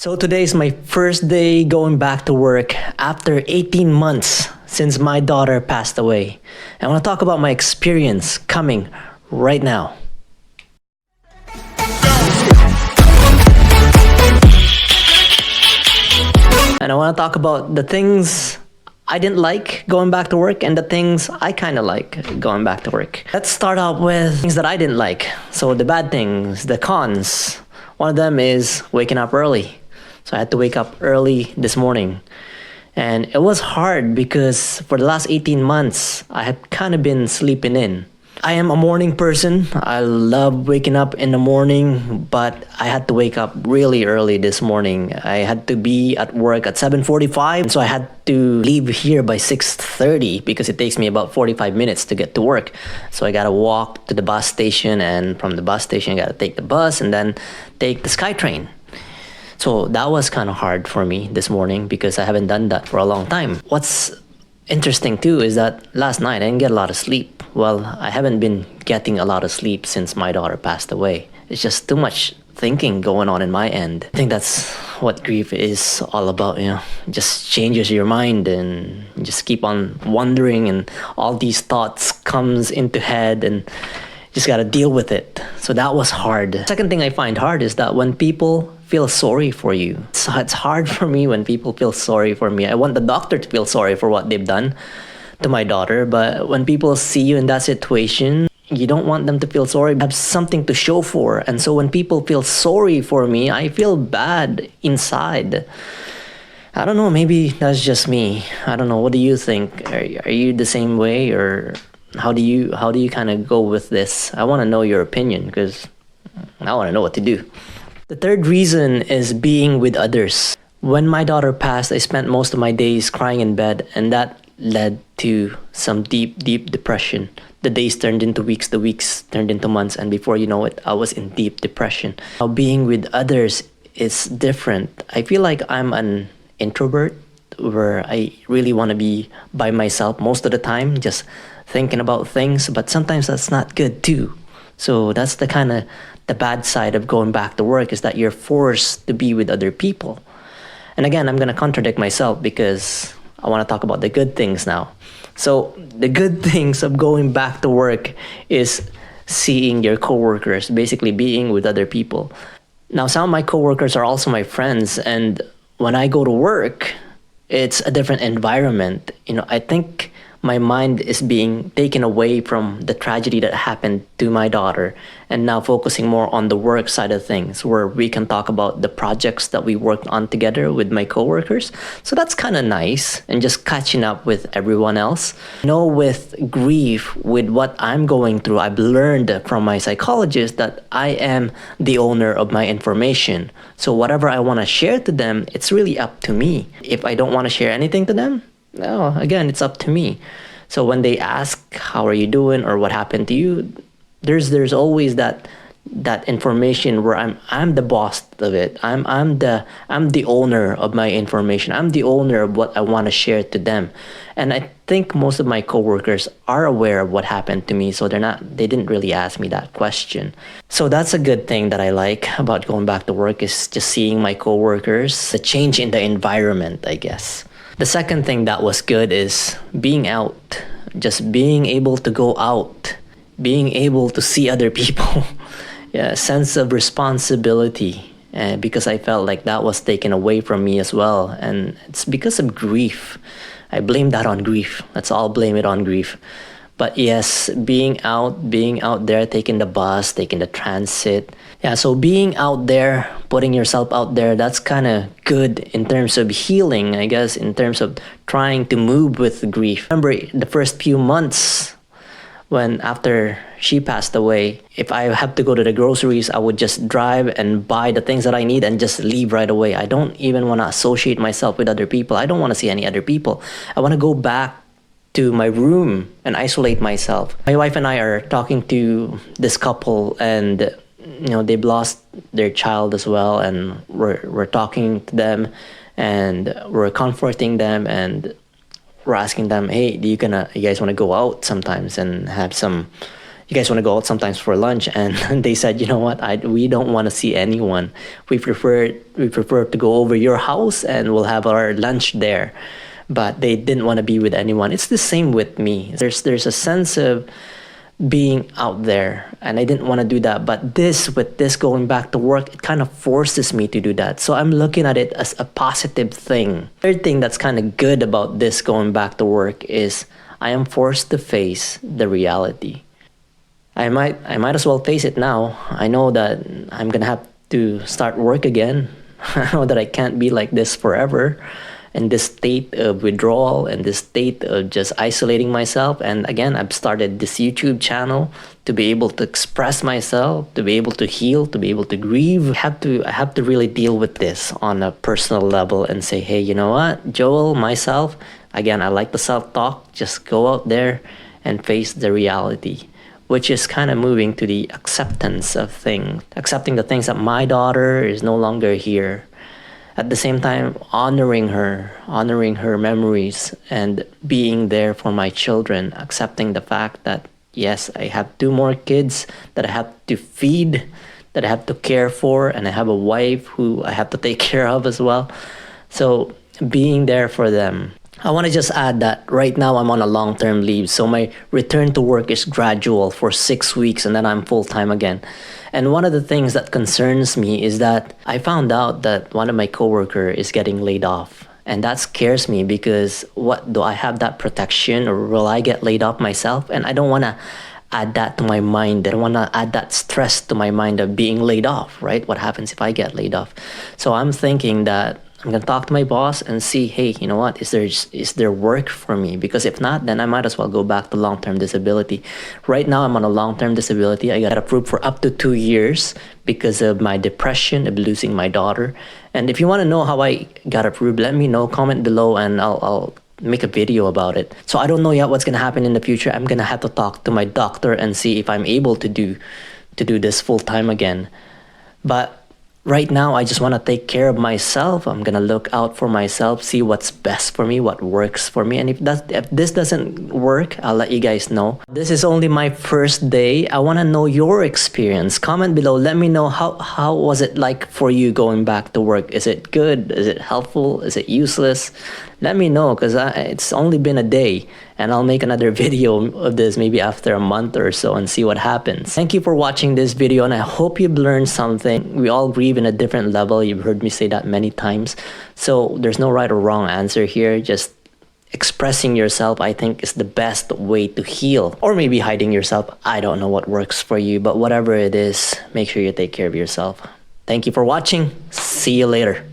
So today is my first day going back to work after 18 months since my daughter passed away. I want to talk about my experience coming right now. And I want to talk about the things I didn't like going back to work and the things I kind of like going back to work. Let's start out with things that I didn't like. So the bad things, the cons. One of them is waking up early. So I had to wake up early this morning. And it was hard because for the last 18 months, I had kind of been sleeping in. I am a morning person. I love waking up in the morning, but I had to wake up really early this morning. I had to be at work at 7:45, so I had to leave here by 6:30 because it takes me about 45 minutes to get to work. So I gotta walk to the bus station, and from the bus station, I gotta take the bus and then take the SkyTrain. So that was kind of hard for me this morning because I haven't done that for a long time. What's interesting too is that last night I didn't get a lot of sleep. Well, I haven't been getting a lot of sleep since my daughter passed away. It's just too much thinking going on in my end. I think that's what grief is all about, you know. It just changes your mind and you just keep on wondering and all these thoughts comes into head and just gotta deal with it. So that was hard. Second thing I find hard is that when people feel sorry for you. So it's hard for me when people feel sorry for me. I want the doctor to feel sorry for what they've done to my daughter, but when people see you in that situation, you don't want them to feel sorry, have something to show for. And so when people feel sorry for me, I feel bad inside. I don't know, maybe that's just me. I don't know. What do you think? Are you the same way, or how do you kind of go with this? I want to know your opinion because I want to know what to do. The third reason is being with others. When my daughter passed, I spent most of my days crying in bed, and that led to some deep depression. The days turned into weeks, the weeks turned into months, and before you know it, I was in deep depression. Now, being with others is different. I feel like I'm an introvert where I really want to be by myself most of the time, just thinking about things, but sometimes that's not good too. So that's the bad side of going back to work, is that you're forced to be with other people. And again, I'm going to contradict myself because I want to talk about the good things now. So the good things of going back to work is seeing your coworkers, basically being with other people. Now, some of my coworkers are also my friends, and when I go to work, it's a different environment. You know, I think my mind is being taken away from the tragedy that happened to my daughter and now focusing more on the work side of things, where we can talk about the projects that we worked on together with my coworkers. So that's kind of nice, and just catching up with everyone else. You know, with grief, with what I'm going through, I've learned from my psychologist that I am the owner of my information. So whatever I want to share to them, it's really up to me. If I don't want to share anything to them, no, again, it's up to me. So when they ask, how are you doing, or what happened to you, there's always that information where I'm the boss of it. I'm the owner of my information. I'm the owner of what I want to share to them. And I think most of my coworkers are aware of what happened to me, so they didn't really ask me that question. So that's a good thing that I like about going back to work, is just seeing my coworkers, the change in the environment, I guess. The second thing that was good is being out, just being able to go out, being able to see other people. Yeah, a sense of responsibility, because I felt like that was taken away from me as well. And it's because of grief. I blame that on grief. Let's all blame it on grief. But yes, being out there, taking the bus, taking the transit. Yeah, so being out there, putting yourself out there, that's kind of good in terms of healing, I guess, in terms of trying to move with grief. Remember the first few months when after she passed away, if I have to go to the groceries, I would just drive and buy the things that I need and just leave right away. I don't even want to associate myself with other people. I don't want to see any other people. I want to go back to my room and isolate myself. My wife and I are talking to this couple, and you know, they've lost their child as well, and we're talking to them and we're comforting them, and we're asking them, hey, you guys want to go out sometimes and have some you guys want to go out sometimes for lunch, and they said, you know what, we don't want to see anyone. We prefer to go over your house and we'll have our lunch there. But they didn't want to be with anyone. It's the same with me. There's a sense of being out there, and I didn't want to do that. But with this going back to work, it kind of forces me to do that. So I'm looking at it as a positive thing. Third thing that's kind of good about this going back to work is I am forced to face the reality. I might as well face it now. I know that I'm gonna have to start work again. I know that I can't be like this forever, in this state of withdrawal and this state of just isolating myself. And again, I've started this YouTube channel to be able to express myself, to be able to heal, to be able to grieve. I have to really deal with this on a personal level and say, hey, you know what, Joel, myself, again, I like the self-talk, just go out there and face the reality, which is kind of moving to the acceptance of things, accepting the things that my daughter is no longer here. At the same time, honoring her memories, and being there for my children, accepting the fact that, yes, I have 2 more kids that I have to feed, that I have to care for, and I have a wife who I have to take care of as well. So being there for them. I want to just add that right now I'm on a long-term leave, so my return to work is gradual for 6 weeks, and then I'm full-time again. And one of the things that concerns me is that I found out that one of my coworkers is getting laid off. And that scares me because what, do I have that protection, or will I get laid off myself? And I don't want to add that to my mind. I don't want to add that stress to my mind of being laid off, right? What happens if I get laid off? So I'm thinking that I'm gonna talk to my boss and see, hey, you know what, is there work for me? Because if not, then I might as well go back to long-term disability. Right now, I'm on a long-term disability. I got approved for up to 2 years because of my depression of losing my daughter. And if you want to know how I got approved, let me know, comment below, and I'll make a video about it. So I don't know yet what's gonna happen in the future. I'm gonna have to talk to my doctor and see if I'm able to do this full-time again. But right now, I just want to take care of myself. I'm going to look out for myself, see what's best for me, what works for me. And if this doesn't work, I'll let you guys know. This is only my first day. I want to know your experience. Comment below. Let me know how was it like for you going back to work? Is it good? Is it helpful? Is it useless? Let me know, because it's only been a day, and I'll make another video of this maybe after a month or so and see what happens. Thank you for watching this video, and I hope you've learned something. We all grieve in a different level. You've heard me say that many times. So there's no right or wrong answer here. Just expressing yourself, I think, is the best way to heal. Or maybe hiding yourself. I don't know what works for you, but whatever it is, make sure you take care of yourself. Thank you for watching. See you later.